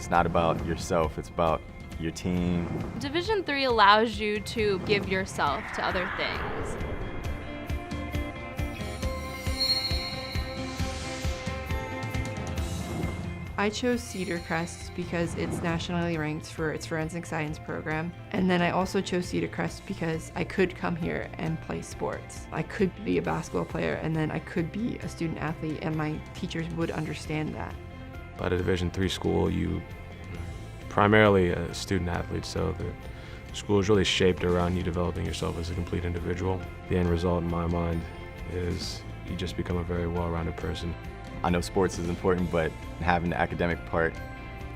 It's not about yourself, it's about your team. Division III allows you to give yourself to other things. I chose Cedar Crest because it's nationally ranked for its forensic science program. And then I also chose Cedar Crest because I could come here and play sports. I could be a basketball player and then I could be a student athlete, and my teachers would understand that. At a Division III school, you primarily a student athlete, so the school is really shaped around you developing yourself as a complete individual. The end result in my mind is you just become a very well-rounded person. I know sports is important, but having the academic part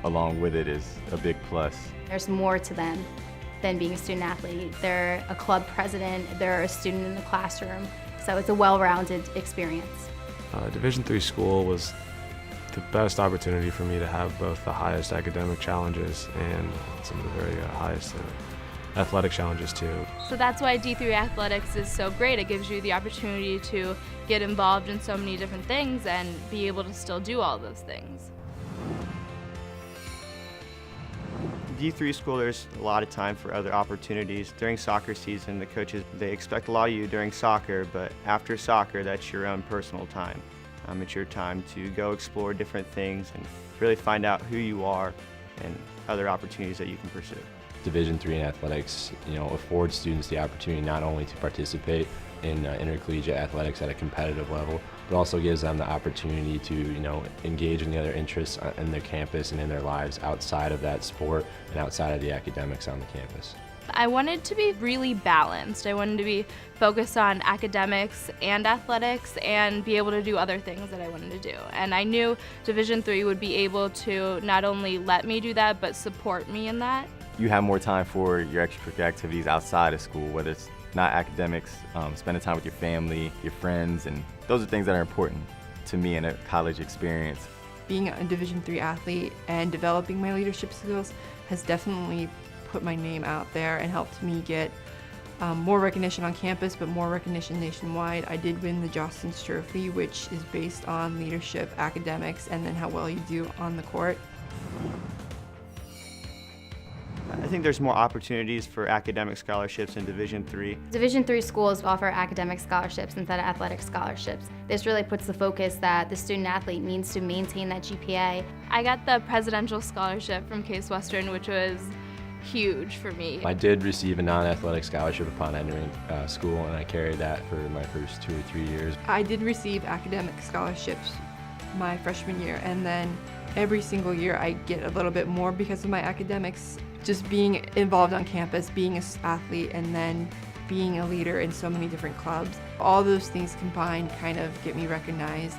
along with it is a big plus. There's more to them than being a student athlete. They're a club president, they're a student in the classroom, so it's a well-rounded experience. Division III school was the best opportunity for me to have both the highest academic challenges and some of the very highest athletic challenges too. So that's why D3 athletics is so great. It gives you the opportunity to get involved in so many different things and be able to still do all those things. D3 school, there's a lot of time for other opportunities. During soccer season, the coaches, they expect a lot of you during soccer, but after soccer, that's your own personal time. It's your time to go explore different things and really find out who you are and other opportunities that you can pursue. Division III in athletics, affords students the opportunity not only to participate in intercollegiate athletics at a competitive level, but also gives them the opportunity to, engage in the other interests in their campus and in their lives outside of that sport and outside of the academics on the campus. I wanted to be really balanced. I wanted to be focused on academics and athletics and be able to do other things that I wanted to do. And I knew Division III would be able to not only let me do that, but support me in that. You have more time for your extracurricular activities outside of school, whether it's not academics, spending time with your family, your friends, and those are things that are important to me in a college experience. Being a Division III athlete and developing my leadership skills has definitely put my name out there and helped me get more recognition on campus, but more recognition nationwide. I did win the Jostens Trophy, which is based on leadership, academics, and then how well you do on the court. I think there's more opportunities for academic scholarships in Division III. Division III schools offer academic scholarships instead of athletic scholarships. This really puts the focus that the student athlete needs to maintain that GPA. I got the presidential scholarship from Case Western, which was huge for me. I did receive a non-athletic scholarship upon entering school, and I carried that for my first 2 or 3 years. I did receive academic scholarships my freshman year, and then every single year I get a little bit more because of my academics. Just being involved on campus, being an athlete, and then being a leader in so many different clubs. All those things combined kind of get me recognized.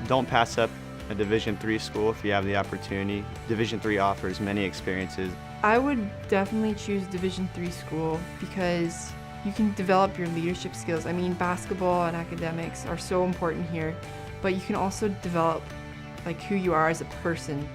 Don't pass up a Division III school if you have the opportunity. Division III offers many experiences. I would definitely choose Division III school because you can develop your leadership skills. I mean, basketball and academics are so important here, but you can also develop who you are as a person.